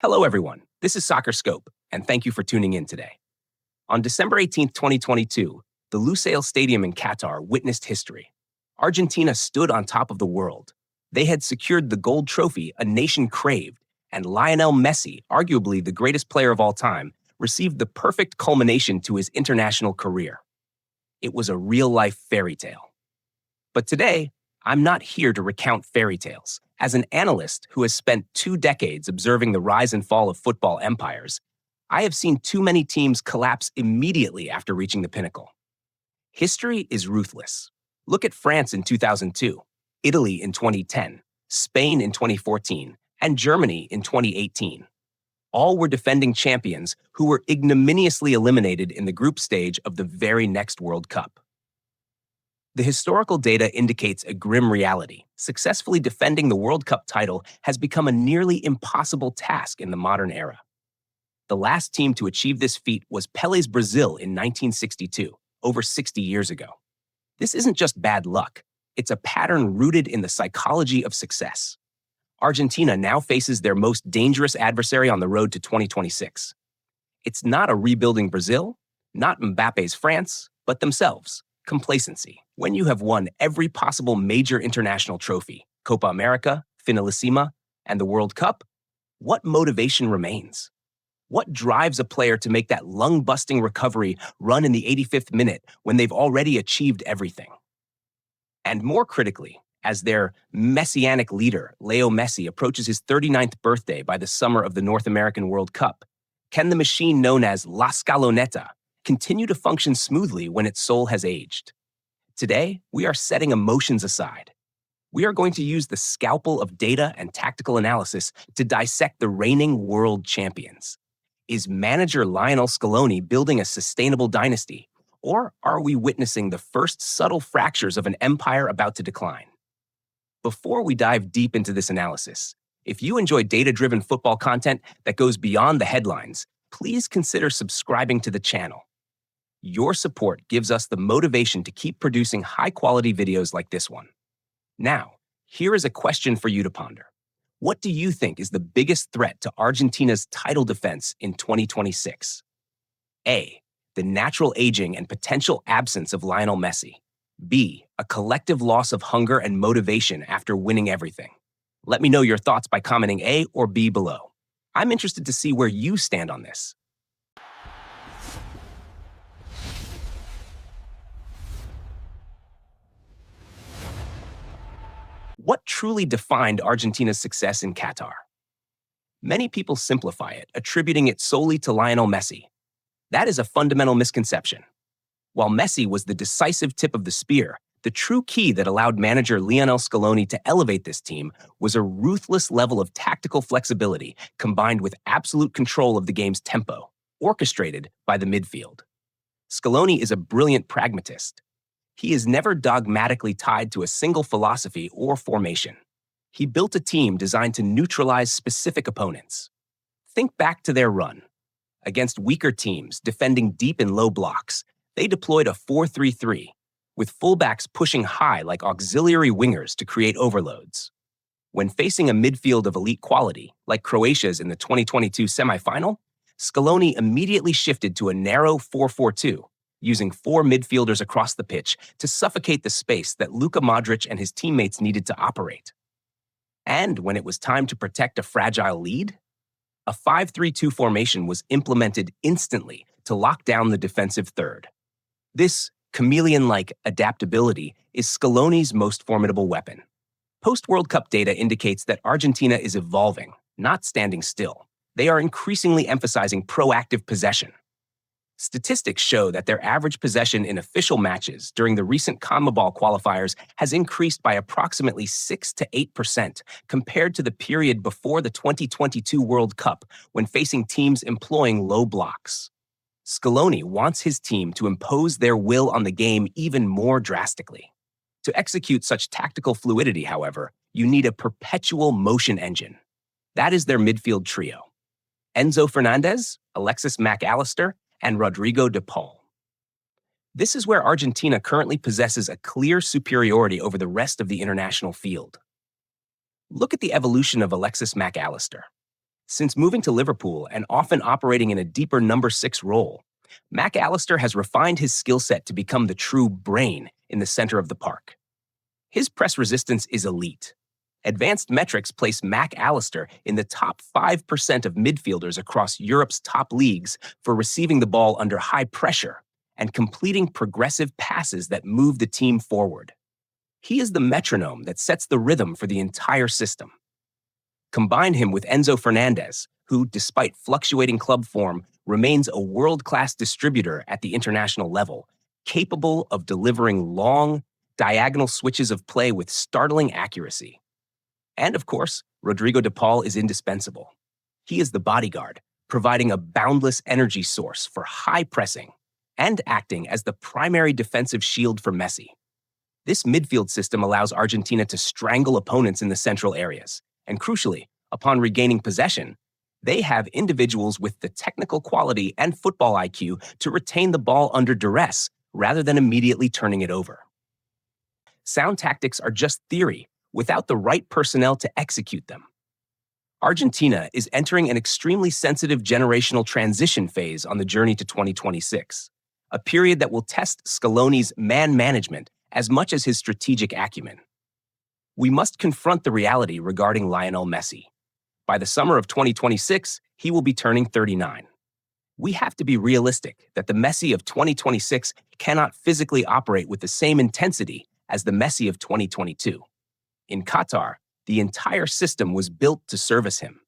Hello, everyone. This is Soccer Scope, and thank you for tuning in today. On December 18th, 2022, the Lusail Stadium in Qatar witnessed history. Argentina stood on top of the world. They had secured the gold trophy a nation craved, and Lionel Messi, arguably the greatest player of all time, received the perfect culmination to his international career. It was a real-life fairy tale. But today, I'm not here to recount fairy tales. As an analyst who has spent 2 decades observing the rise and fall of football empires, I have seen too many teams collapse immediately after reaching the pinnacle. History is ruthless. Look at France in 2002, Italy in 2010, Spain in 2014, and Germany in 2018. All were defending champions who were ignominiously eliminated in the group stage of the very next World Cup. The historical data indicates a grim reality. Successfully defending the World Cup title has become a nearly impossible task in the modern era. The last team to achieve this feat was Pelé's Brazil in 1962, over 60 years ago. This isn't just bad luck. It's a pattern rooted in the psychology of success. Argentina now faces their most dangerous adversary on the road to 2026. It's not a rebuilding Brazil, not Mbappe's France, but themselves. Complacency. When you have won every possible major international trophy, Copa América, Finalissima, and the World Cup, what motivation remains? What drives a player to make that lung-busting recovery run in the 85th minute when they've already achieved everything? And more critically, as their messianic leader, Leo Messi, approaches his 39th birthday by the summer of the North American World Cup, can the machine known as La Scaloneta continue to function smoothly when its soul has aged? Today, we are setting emotions aside. We are going to use the scalpel of data and tactical analysis to dissect the reigning world champions. Is manager Lionel Scaloni building a sustainable dynasty, or are we witnessing the first subtle fractures of an empire about to decline? Before we dive deep into this analysis, if you enjoy data-driven football content that goes beyond the headlines, please consider subscribing to the channel. Your support gives us the motivation to keep producing high-quality videos like this one. Now, here is a question for you to ponder. What do you think is the biggest threat to Argentina's title defense in 2026? A. The natural aging and potential absence of Lionel Messi. B. A collective loss of hunger and motivation after winning everything. Let me know your thoughts by commenting A or B below. I'm interested to see where you stand on this. What truly defined Argentina's success in Qatar? Many people simplify it, attributing it solely to Lionel Messi. That is a fundamental misconception. While Messi was the decisive tip of the spear, the true key that allowed manager Lionel Scaloni to elevate this team was a ruthless level of tactical flexibility combined with absolute control of the game's tempo, orchestrated by the midfield. Scaloni is a brilliant pragmatist. He is never dogmatically tied to a single philosophy or formation. He built a team designed to neutralize specific opponents. Think back to their run. Against weaker teams defending deep in low blocks, they deployed a 4-3-3, with fullbacks pushing high like auxiliary wingers to create overloads. When facing a midfield of elite quality, like Croatia's in the 2022 semifinal, Scaloni immediately shifted to a narrow 4-4-2, using 4 midfielders across the pitch to suffocate the space that Luka Modric and his teammates needed to operate. And when it was time to protect a fragile lead, a 5-3-2 formation was implemented instantly to lock down the defensive third. This chameleon-like adaptability is Scaloni's most formidable weapon. Post-World Cup data indicates that Argentina is evolving, not standing still. They are increasingly emphasizing proactive possession. Statistics show that their average possession in official matches during the recent CONMEBOL qualifiers has increased by approximately 6 to 8% compared to the period before the 2022 World Cup when facing teams employing low blocks. Scaloni wants his team to impose their will on the game even more drastically. To execute such tactical fluidity, however, you need a perpetual motion engine. That is their midfield trio: Enzo Fernandez, Alexis Mac Allister, and Rodrigo de Paul. This is where Argentina currently possesses a clear superiority over the rest of the international field. Look at the evolution of Alexis Mac Allister. Since moving to Liverpool and often operating in a deeper number 6 role, Mac Allister has refined his skill set to become the true brain in the center of the park. His press resistance is elite. Advanced metrics place Mac Allister in the top 5% of midfielders across Europe's top leagues for receiving the ball under high pressure and completing progressive passes that move the team forward. He is the metronome that sets the rhythm for the entire system. Combine him with Enzo Fernandez, who, despite fluctuating club form, remains a world-class distributor at the international level, capable of delivering long, diagonal switches of play with startling accuracy. And of course, Rodrigo de Paul is indispensable. He is the bodyguard, providing a boundless energy source for high pressing and acting as the primary defensive shield for Messi. This midfield system allows Argentina to strangle opponents in the central areas, and crucially, upon regaining possession, they have individuals with the technical quality and football IQ to retain the ball under duress rather than immediately turning it over. Sound tactics are just theory without the right personnel to execute them. Argentina is entering an extremely sensitive generational transition phase on the journey to 2026, a period that will test Scaloni's man management as much as his strategic acumen. We must confront the reality regarding Lionel Messi. By the summer of 2026, he will be turning 39. We have to be realistic that the Messi of 2026 cannot physically operate with the same intensity as the Messi of 2022. In Qatar, the entire system was built to service him.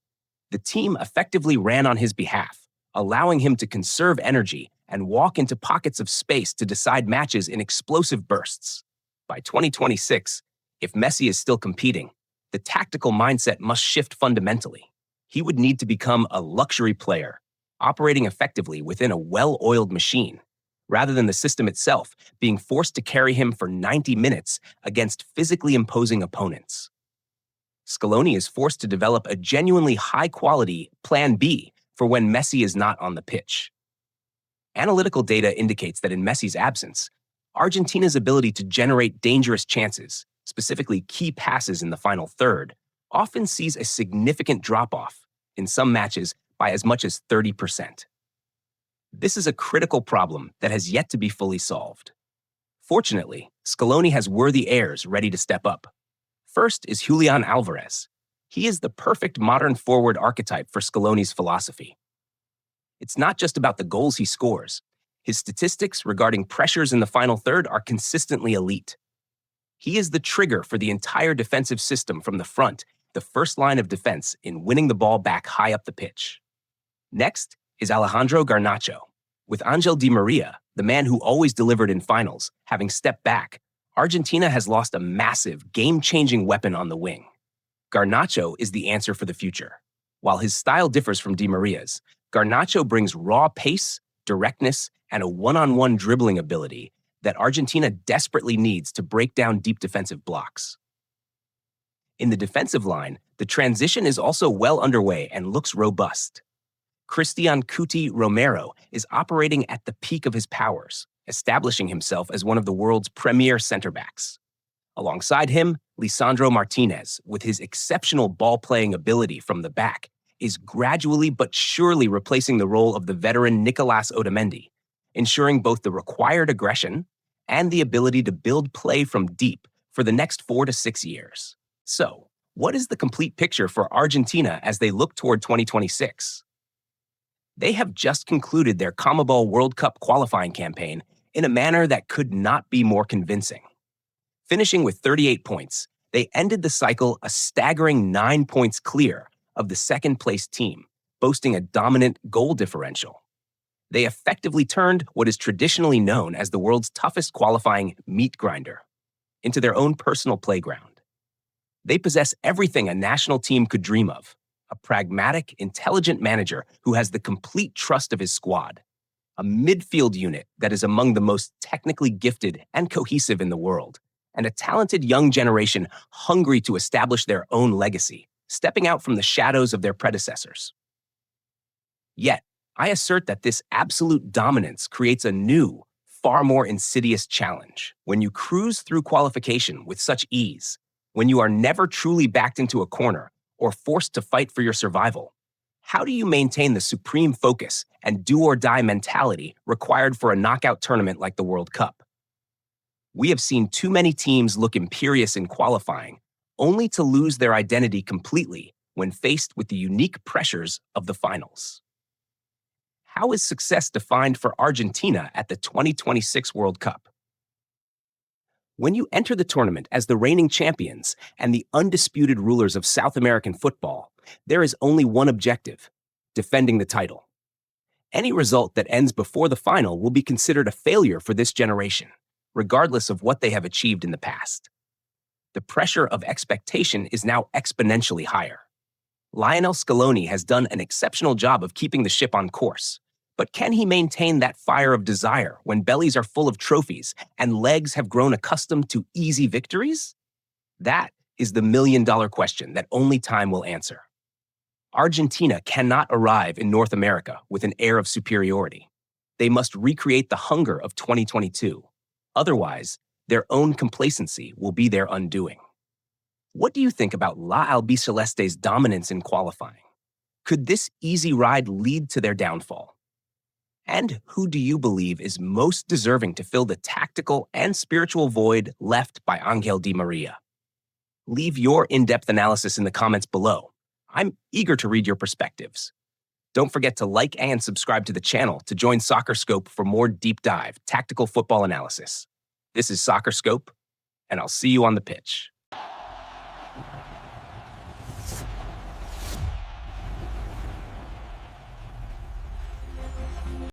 The team effectively ran on his behalf, allowing him to conserve energy and walk into pockets of space to decide matches in explosive bursts. By 2026, if Messi is still competing, the tactical mindset must shift fundamentally. He would need to become a luxury player, operating effectively within a well-oiled machine, rather than the system itself being forced to carry him for 90 minutes against physically imposing opponents. Scaloni is forced to develop a genuinely high-quality Plan B for when Messi is not on the pitch. Analytical data indicates that in Messi's absence, Argentina's ability to generate dangerous chances, specifically key passes in the final third, often sees a significant drop-off, in some matches by as much as 30%. This is a critical problem that has yet to be fully solved. Fortunately, Scaloni has worthy heirs ready to step up. First is Julian Alvarez. He is the perfect modern forward archetype for Scaloni's philosophy. It's not just about the goals he scores. His statistics regarding pressures in the final third are consistently elite. He is the trigger for the entire defensive system from the front, the first line of defense in winning the ball back high up the pitch. Next is Alejandro Garnacho. With Angel Di Maria, the man who always delivered in finals, having stepped back, Argentina has lost a massive, game-changing weapon on the wing. Garnacho is the answer for the future. While his style differs from Di Maria's, Garnacho brings raw pace, directness, and a one-on-one dribbling ability that Argentina desperately needs to break down deep defensive blocks. In the defensive line, the transition is also well underway and looks robust. Cristian Cuti Romero is operating at the peak of his powers, establishing himself as one of the world's premier center-backs. Alongside him, Lisandro Martinez, with his exceptional ball-playing ability from the back, is gradually but surely replacing the role of the veteran Nicolas Otamendi, ensuring both the required aggression and the ability to build play from deep for the next 4 to 6 years. So, what is the complete picture for Argentina as they look toward 2026? They have just concluded their CONMEBOL World Cup qualifying campaign in a manner that could not be more convincing. Finishing with 38 points, they ended the cycle a staggering 9 points clear of the second-place team, boasting a dominant goal differential. They effectively turned what is traditionally known as the world's toughest qualifying meat grinder into their own personal playground. They possess everything a national team could dream of: a pragmatic, intelligent manager who has the complete trust of his squad, a midfield unit that is among the most technically gifted and cohesive in the world, and a talented young generation hungry to establish their own legacy, stepping out from the shadows of their predecessors. Yet, I assert that this absolute dominance creates a new, far more insidious challenge. When you cruise through qualification with such ease, when you are never truly backed into a corner or forced to fight for your survival, How do you maintain the supreme focus and do-or-die mentality required for a knockout tournament like the World Cup? We have seen too many teams look imperious in qualifying, only to lose their identity completely when faced with the unique pressures of the finals. How is success defined for Argentina at the 2026 World Cup? When you enter the tournament as the reigning champions and the undisputed rulers of South American football, there is only one objective: defending the title. Any result that ends before the final will be considered a failure for this generation, regardless of what they have achieved in the past. The pressure of expectation is now exponentially higher. Lionel Scaloni has done an exceptional job of keeping the ship on course, but can he maintain that fire of desire when bellies are full of trophies and legs have grown accustomed to easy victories? That is the million-dollar question that only time will answer. Argentina cannot arrive in North America with an air of superiority. They must recreate the hunger of 2022. Otherwise, their own complacency will be their undoing. What do you think about La Albiceleste's dominance in qualifying? Could this easy ride lead to their downfall? And who do you believe is most deserving to fill the tactical and spiritual void left by Angel Di Maria? Leave your in-depth analysis in the comments below. I'm eager to read your perspectives. Don't forget to like and subscribe to the channel to join Soccer Scope for more deep dive tactical football analysis. This is Soccer Scope, and I'll see you on the pitch.